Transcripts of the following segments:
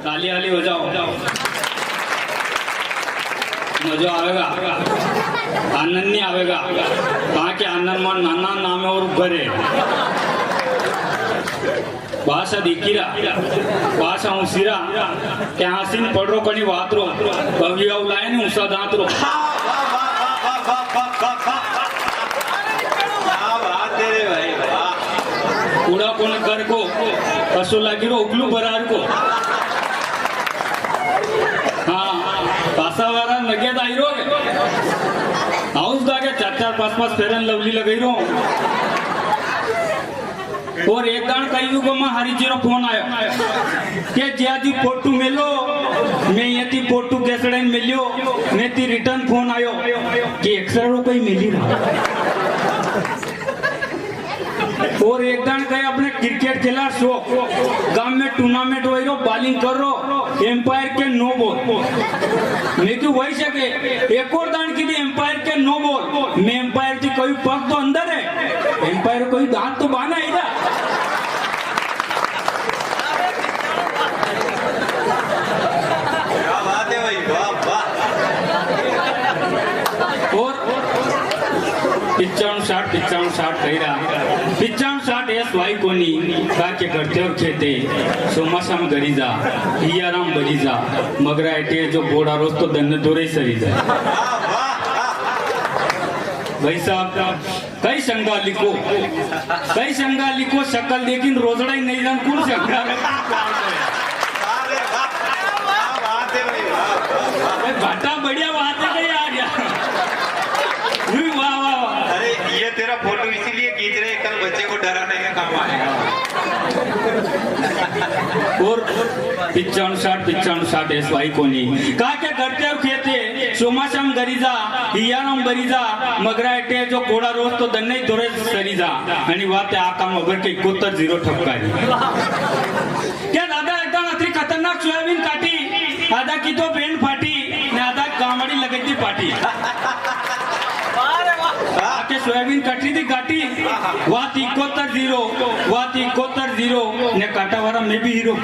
ताली वाली हो जाओ, मजा आएगा, आनंद नहीं आएगा। कहाँ के आनंद मान नाना नाम है और ऊपर है भाषा दिखीरा भाषा उसीरा क्या हसीन पड़ो कनी वातरो भव्य उलाय ने उसा दांतरो कूड़ा कोण कर को कसो लागी रो उगलू बरार को हाँ पासावारा नगेत आई रो हाउस दागे 4-4-5-5 फेरन लवली लगाई रो और एक दान कई को मां हरी जीरो फोन आयो के ज्यादी फोटो मेलो मैं यति फोटो कैसड़न मिलियो मैं ती रिटर्न फोन आयो कि 100 रुपए मिली और एक दान कहे अपने क्रिकेट खेला शो गांव में टूर्नामेंट हो रो बॉलिंग कर रो एम्पायर के नो बॉल मैं क्यों वही सके एक और दान के लिए एम्पायर के नो बॉल मैं एम्पायर की कोई पग तो अंदर है एम्पायर कोई दांत तो बाना है ना क्या बात है भाई वाह वाह और 55-60 कही रहा 55-60 एस वाई कोनी काके करते और खेते सोमाशाम गरीजा हियाराम बरीजा मगरा एटे जो बोड़ा रोज तो दन्न दोरे सरी जा भाई साहब कई शंगा लिखो शक्ल लेकिन रोजड़ा ही नहीं जान कौन शंगा घाटा बढ़िया बात है कहीं आ गया वाह वाह अरे ये तेरा फोटो इसीलिए खींच रहे कल बच्चे को डराने का काम आएगा और 55-60 एस वाई कोनी का क्या करते हो खेते सोमाशाम गरीजा हियाराम बरीजा मगरा एटे जो कोड़ा रोज तो दन्ने दोरे सरीजा आणि वाते आका मगर के 71 ठपकारी क्या दादा एकदम अत्री खतरनाक सोयाबीन काटी आधा की तो पेन फाटी ने आधा कामड़ी लगई थी पाटी आके सोयाबीन कटरी थी काटी वात 71 ने काटावारा में भी हीरो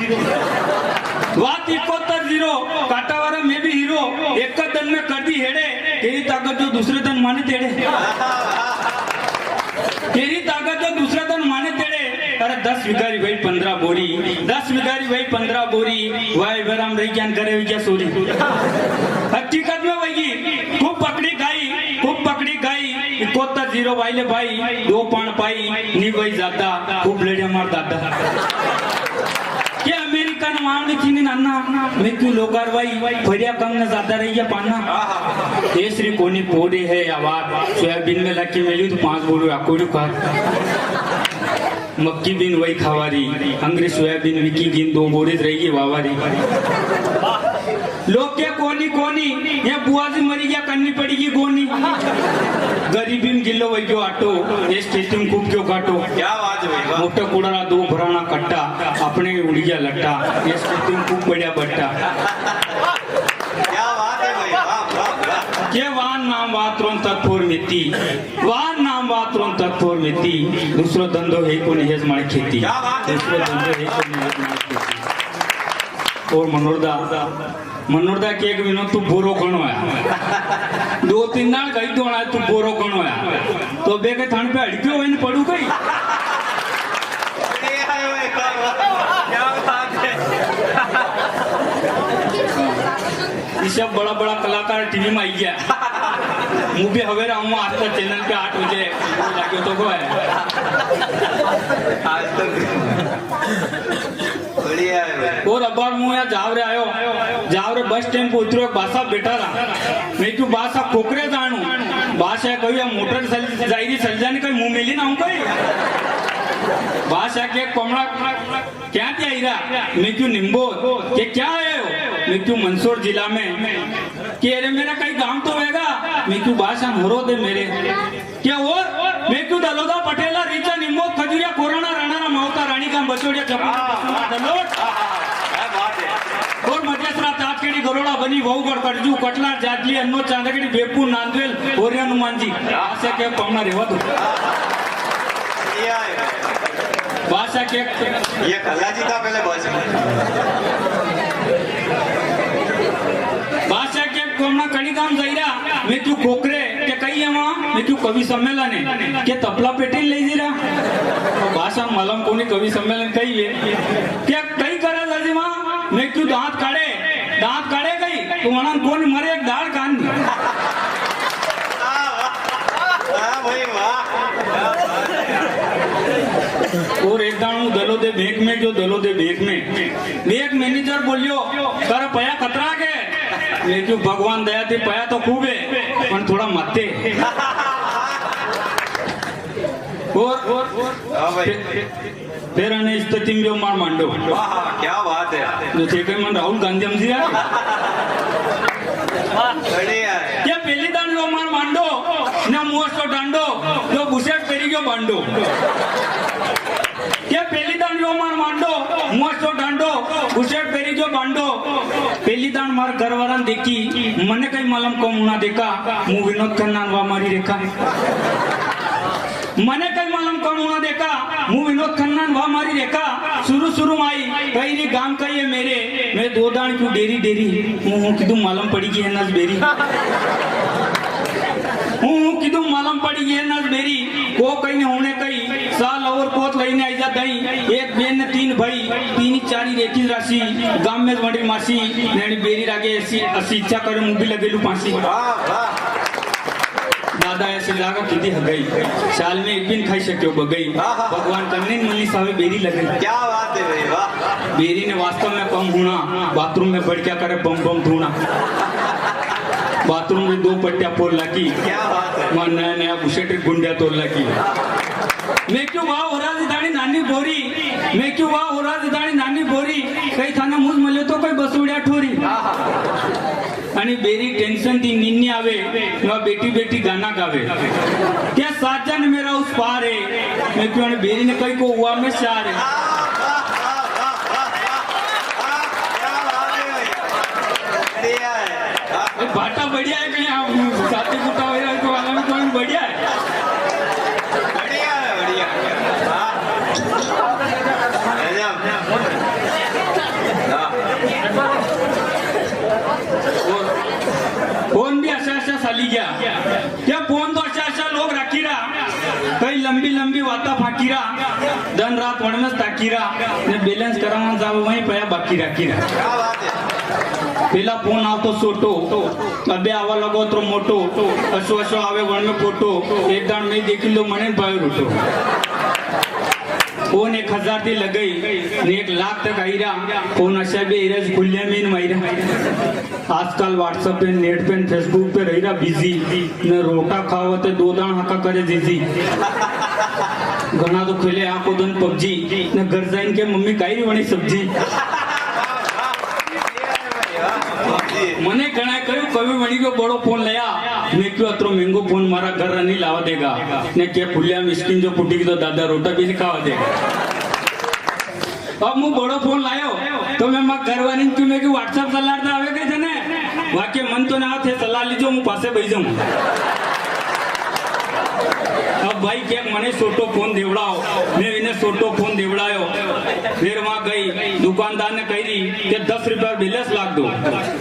वात 71 काटावारा में भी हीरो एक दिन में कर दी हेड़े तेरी ताकत जो दूसरे दिन माने तेड़े तेरी ताकत जो दूसरे दिन माने तेड़े अरे 10 बिगारी भाई 15 बोरी 10 बिगारी भाई 15 बोरी वाई बराम रही ज्ञान करे क्या सोरी हकीकत में वही खूब पकड़ी गाई 71 वाले भाई 2 पान पाई नी वही जाता खूब लेड़िया मार दादा क्या अमेरिकन मांग थी नाना मैं क्यों लोकार भाई फरिया कम न ज्यादा रही है पाना तीसरी कोनी पोड़े है आवाज सोयाबीन में लकी मिली तो 5 बोरी आकोड़ू का मक्की बीन वही खावारी अंग्रेज सोयाबीन विकी गिन 2 बोरी रहेगी वावारी लोग क्या कोनी ये बुआ जी मरी क्या करनी पड़ेगी गोनी गरीबी में गिल्लो वही क्यों आटो ये स्टेशन खूब क्यों काटो क्या बात है भाई मोटा कुड़ाना 2 भराना कट्टा अपने उड़िया लट्टा ये स्टेशन खूब बढ़िया बट्टा क्या बात है भाई वाह वाह वाह के वान नाम वात्रों तत्पोर मिति दूसरो धंधो है को निहेज मार खेती क्या बात है दूसरो धंधो है को निहेज मार खेती और मनोरदा के एक विनोद तू बोरो कणो है 2-3 दाल गई तो ना तू बोरो कणो है तो बे के थान पे अड़क्यो होइन पड़ू गई क्या बात है ये सब बड़ा कलाकार टीवी में आई गया मुँह भी हवेरा हूँ आज तक चैनल पे 8 बजे लगे तो को है आज तक बढ़िया है और अबार मुँह यहाँ जावरे बस स्टैंड पे उतरो बासा बैठा रहा मैं क्यों बासा कोकरे जानू बासा कभी मोटर जायरी सलजाने कहीं मुँह मिली ना हूँ कहीं बासा के कमरा क्या क्या रहा मैं क्यों निम्बो के क्या है मैं क्यों मंदसौर जिला में कि अरे मेरा कहीं काम तो होगा मैं क्यों बासा हरो दे मेरे क्या और मैं क्यों दलोदा पटेला रीचा निम्बो खजुरिया कोरोना राणा मावता रानी का बचोड़िया दलोट और मजेसरा ताटकेड़ी गरोड़ा बनी वहुगढ़ कटजू कटला जाजली अन्नो चांदकेड़ी बेपुर नांदवेल ओरिया हनुमान जी आसे के पमना रेवा दो बादशाह के ये कल्ला जी था पहले बस क्यों खोखरे के कही है वहाँ मैं क्यों कवि सम्मेलन है क्या तपला पेटे ले जी रहा भाषा मलम कोनी कवि सम्मेलन कही है क्या कई करा दादी वहाँ मैं क्यों दांत काढ़े गई तो वहाँ कौन मरे एक दाढ़ कान हाँ भाई वाह और एक दाण दलो दे बैंक में जो दलो दे बैंक मैनेजर बोलियो कर पया खतरा के मैं क्यों भगवान दया थी पया तो खूब है पर थोड़ा मत्ते और हाँ भाई फिर अने स्थिति में मार मांडो वाह क्या बात है जो थे के मन राहुल गांधी हमसी यार बढ़िया है क्या पहली दान जो मार मांडो ना मुहर तो डांडो जो बुशेट पेरी जो बांडो क्या पहली दान जो मार मांडो मुहर तो डांडो बुशेट पेरी जो बांडो पहली दान मार घरवाला देखी मने कई मालूम को मुना देखा मु विनोद खन्ना वा मारी रेखा मने कई मालूम को मुना देखा मु विनोद खन्ना वा मारी रेखा शुरू आई कई रे गांव का ये मेरे मैं दो दान क्यों डेरी हूँ किदू मालूम पड़ी की है नस बेरी हूँ किदू मालूम पड़ी की है नस बेरी को कहीं होने कई साल और पोत लईने आई जा दई एक बेन ने तीन भाई तीन चारी रेखी राशि गांव में बड़ी मासी नेड़ी बेरी रागे ऐसी असी इच्छा करे मुंह भी लगेलू पासी दादा ऐसे लागा किती हगई साल में एक दिन खाई सक्यो बगई भगवान कन्ने मल्ली सावे बेरी लगे क्या बात है भाई वाह बेरी ने वास्तव में कम होना बाथरूम में बढ़ क्या करे बम धोना बाथरूम में 2 पट्टियां पोल लगी क्या बात है मां नया बुशेट गुंडिया तोड़ लगी मैं क्यों वाह हो रहा दाणी नानी बोरी मैं क्यों वाह हो रहा दाणी नानी बोरी कई थाना मुझ मल्यो तो कोई बसुड़िया ठोरी आणि बेरी टेंशन थी निन्नी आवे किंवा बेटी गाना गावे क्या साजन मेरा उस पार है मैं क्यों बेरी ने कई को हुआ में शार है बढ़िया है बाटा बढ़िया है कहीं आप साथी कुटा हो रहा है तो वाला में कौन बढ़िया है बढ़िया हाँ फोन भी अशा साली गया क्या फोन तो अशा लोग राखी रहा कई लंबी वाता फाकी रहा दिन रात वण में ताकी रहा ने बैलेंस करावा जाव वहीं पया बाकी राखी रहा क्या बात है पेला फोन आवतो सोटो अबे आवा लगो तो मोटो अशो आवे वण में फोटो एक दान में देखी लो मने पायो रूटो फोन 1000 थी लगई ने 1 लाख तक आई रहा फोन अशा भी इरज खुल्ले में मायरा आजकल व्हाट्सएप पे नेट पे फेसबुक पे रही रहा बिजी न रोटा खाओ ते 2 दान हका करे जीजी घना तो खेले आंखो दन पबजी न घर जाइन के मम्मी काई वणी सब्जी मने घना कयो कभी वणी को बड़ो फोन लया मैं क्यों अतरो महंगो फोन मारा घर नहीं लावा देगा ने के फुलिया मिस्किन जो पुटी की तो दादा रोटा भी खावा देगा अब मु बड़ो फोन लायो तो मैं मां घरवानी क्यों मैं की व्हाट्सएप चलाता आवे के जने वाके मन तो ना थे सलाह लीजो मु पासे बैठ जाऊं अब भाई क्या मने सोटो फोन देवड़ाओ मैं इन्हें सोटो फोन देवड़ायो फिर वहां गई दुकानदार ने कही कि 10 रुपया बैलेंस लाग दो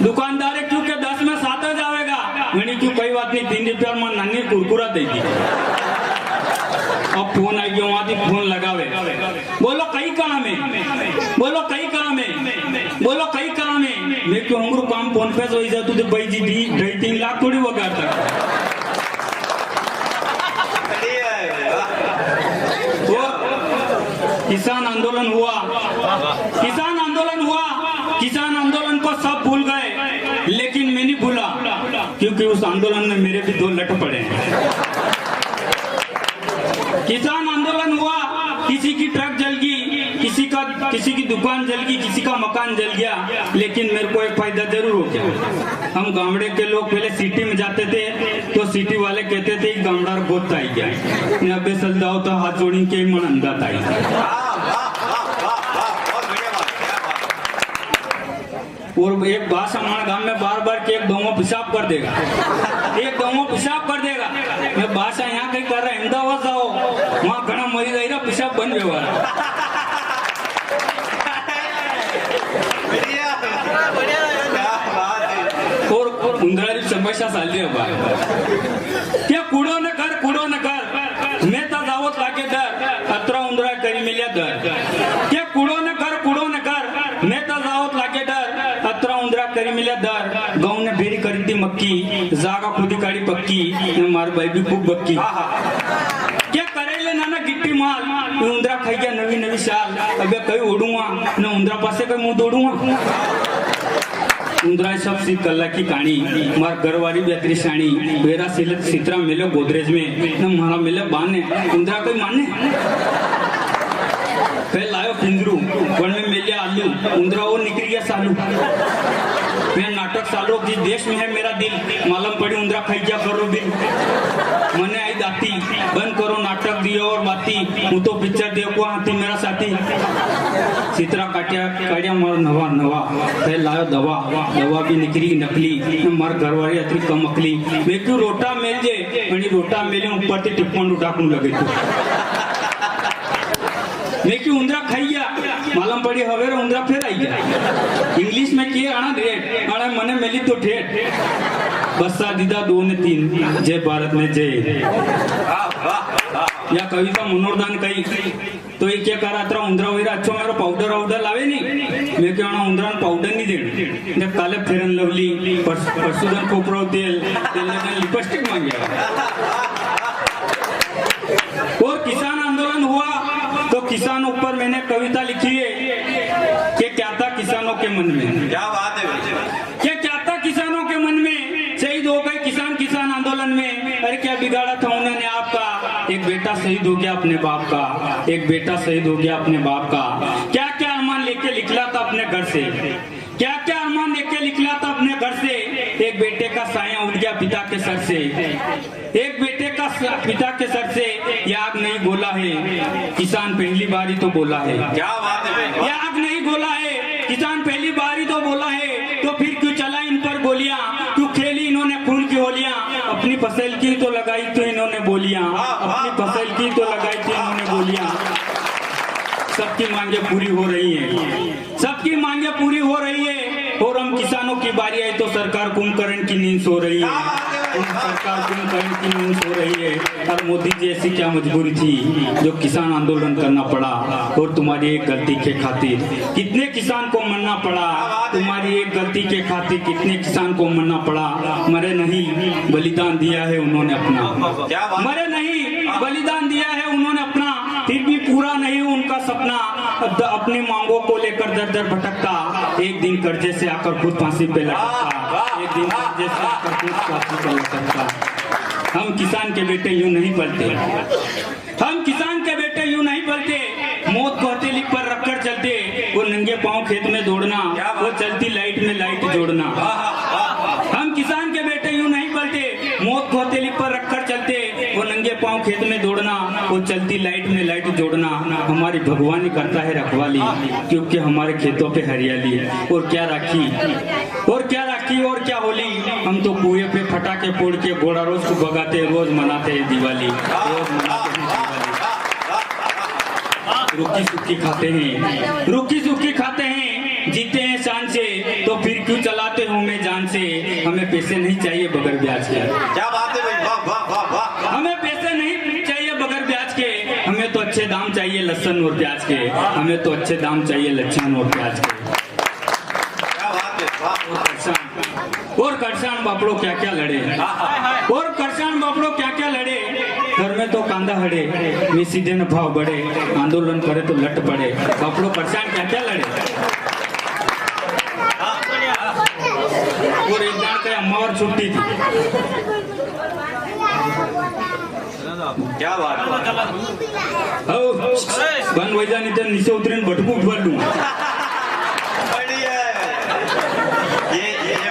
दुकानदार क्यों के 10 में 7 जाएगा मैंने क्यों कोई बात नहीं 3 रुपया में नानी कुरकुरा देगी अब फोन आ गया वहां फोन लगावे बोलो कई काम है बोलो कई काम है मैं क्यों हमरो काम फोन पे हो जा तू भाई जी 2.5 लाख थोड़ी वगाड़ता किसान आंदोलन हुआ किसान आंदोलन को सब भूल गए लेकिन मैं नहीं भूला क्योंकि उस आंदोलन में मेरे भी 2 लट पड़े किसान आंदोलन हुआ किसी की ट्रक जल गई किसी की दुकान जल गई किसी का मकान जल गया लेकिन मेरे को एक फायदा जरूर हो गया हम गांवड़े के लोग पहले सिटी में जाते थे तो सिटी वाले कहते थे गांवड़ार गोत आई गया अबे सलदाओ तो हाथ जोड़ी के मन अंदात आई और एक बात हमारे गांव में बार के एक दो पेशाब कर देगा मैं बादशाह यहाँ कहीं कर रहा है अहमदाबाद जाओ वहाँ घना मरी जाएगा पेशाब बन व्यवहार और उंदरारी शब्द तमाशा चालली आहे बा त्या कुडो न कर मैं तो जावत लागे दर अतरा उंदरा करी मिल्या दर त्या कुडो न कर मैं तो जावत लागे दर अतरा उंदरा करी मिल्या दर गाँव ने भेरी करी थी मक्की जागा खुदी काढ़ी पक्की मार बाई भी खूब बक्की क्या करेले नाना गिट्टी माल उंदरा खाई गया नवी शाल अबे कहीं उड़ूंगा न उंदरा पासे कहीं मुंह दौड़ूंगा उंदरा सब सी कल्ला की कहानी मार घरवाली बेहतरी साणी मेरा सितरा मिले गोदरेज में न मारा मिले बाने उंदरा कोई माने फिर लायो पिंजरू वन में मिले आलू उंदरा वो निकल गया सालू मैं नाटक सालो जिस देश में है मेरा दिल मालूम पड़ी उंदरा खाई क्या करो बिल मने आई दाती बंद करो नाटक दियो और बाती हूँ तो पिक्चर देखो हाथी मेरा साथी सितरा काटिया मार नवा फिर लायो दवा भी निकली नकली मार घरवाली अतरी कम अकली मैं क्यों रोटा मेल जे आणि रोटा मेले ऊपर ते टिप्पण उठाकून लगे मैं क्यों उंदरा खाई गया मालूम पड़ी हवे रे उंदरा फिर आई गया इंग्लिश में किए आना रेट आना मने मिली तो ठेठ बस्सा दीदा 2 ने 3 जय भारत में जय या कविता मनोरदान कही तो ये क्या करा था उंदरा वगैरह अच्छा मेरा पाउडर लावे नहीं मैं क्या उंदरा पाउडर नहीं देना जब काले फेरन लवली परसुदन कोपरो तेल लिपस्टिक मांगे और किसान आंदोलन हुआ तो किसानों पर मैंने कविता लिखी है कि क्या था किसानों के मन में क्या बात है क्या था किसानों के मन में शहीद हो गए किसान आंदोलन में अरे क्या बिगाड़ा था उन्होंने आपका एक बेटा शहीद हो गया अपने बाप का एक बेटा शहीद हो गया अपने बाप का क्या क्या अरमान लेके निकला था अपने घर से क्या क्या अरमान लेके निकला था अपने घर से एक बेटे का साया उठ गया पिता के सर से एक बेटे का पिता के सर से ये आग नहीं बोला है किसान पहली बार ही तो बोला है क्या बात है ये आग नहीं बोला है किसान पहली बार ही तो बोला है तो फिर क्यों चला इन पर गोलियां क्यों खेली इन्होंने खून की होलियां अपनी फसल की तो लगाई तो इन्होंने बोलियां अपनी फसल की तो लगाई थी इन्होंने बोलियां सबकी मांगे पूरी हो रही है सबकी मांगे पूरी हो रही है और हम किसानों की बारी आई तो सरकार कुंभकर्ण की नींद सो रही है सरकार कुंभकर्ण की नींद सो रही है और मोदी जी ऐसी क्या मजबूरी थी जो किसान आंदोलन करना पड़ा और तुम्हारी एक गलती के खातिर कितने किसान को मरना पड़ा तुम्हारी एक गलती के खातिर कितने किसान को मरना पड़ा मरे नहीं बलिदान दिया है उन्होंने अपना मरे नहीं बलिदान दिया है उन्होंने अपना फिर भी पूरा नहीं उनका सपना अपनी मांगों को लेकर दर दर भटकता एक दिन कर्जे से आकर खुद फांसी पे लटकता एक दिन कर्जे से आकर खुद फांसी पे लटकता हम किसान के बेटे यूं नहीं पलते हम किसान के बेटे यूं नहीं पलते मौत को हथेली पर रखकर चलते वो नंगे पांव खेत में दौड़ना वो चलती लाइट में लाइट जोड़ना हम किसान के बेटे यूं नहीं पलते मौत को हथेली पर रखकर चलते वो नंगे पांव खेत में दौड़ना वो चलती लाइट में लाइट जोड़ना हमारी भगवानी करता है रखवाली क्योंकि हमारे खेतों पे हरियाली है और क्या राखी और क्या होली हम तो कुएं पे फटाके फोड़ के घोड़ा रोज को भगाते रोज मनाते हैं दिवाली रोज मनाते हैं दिवाली रुकी सुखी खाते हैं जीते हैं शान से तो फिर क्यों चलाते हो मैं जान से हमें पैसे नहीं चाहिए बगैर ब्याज के क्या बात है भाई वाह हमें पैसे नहीं चाहिए बगैर ब्याज के हमें तो अच्छे दाम चाहिए लहसुन और प्याज के हमें तो अच्छे दाम चाहिए लहसुन और प्याज के क्या बात है और करसान बापड़ो क्या क्या लड़े और करसान बापड़ो क्या क्या लड़े घर में तो कांदा हड़े वे सीधे न भाव बढ़े आंदोलन करे तो लट पड़े बापड़ो करसान क्या क्या लड़े और एक जान के अम्मा और छुट्टी थी क्या बात बन वैजा नहीं तो नीचे उतरीन भटकू उठवा लू बढ़िया ये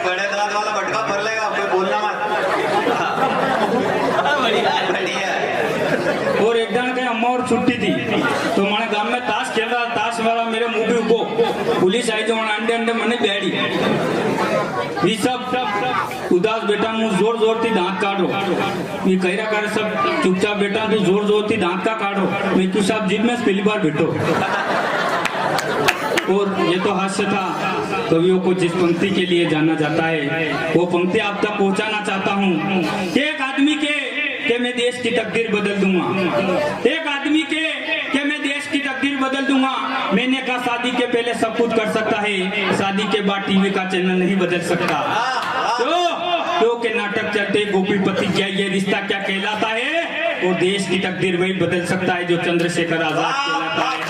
बड़े दांत वाला भटका भर लेगा आपको बोलना मत बढ़िया और एक दिन के अम्मा और छुट्टी थी तो हमारे गांव में ताश खेल रहा ताश वाला मेरे मुंह पे उगो पुलिस आई जो अंडे मने बैठी ये सब उदास बेटा मुंह जोर जोर थी दांत काटो ये कह रहा कर सब चुपचाप बेटा तू जोर जोर थी दांत का काटो मैं क्यों साहब जीप में पहली बार बैठो और ये तो हास्य था कवियों को जिस पंक्ति के लिए जाना जाता है वो पंक्ति आप तक पहुंचाना चाहता हूँ। एक आदमी के मैं देश की तकदीर बदल दूंगा, एक आदमी के मैं देश की तकदीर बदल दूंगा। मैंने कहा शादी के पहले सब कुछ कर सकता है, शादी के बाद टीवी का चैनल नहीं बदल सकता। तो के नाटक चलते गोपीपति क्या ये रिश्ता क्या कहलाता है, वो देश की तकदीर वही बदल सकता है जो चंद्रशेखर आजाद कहलाता है।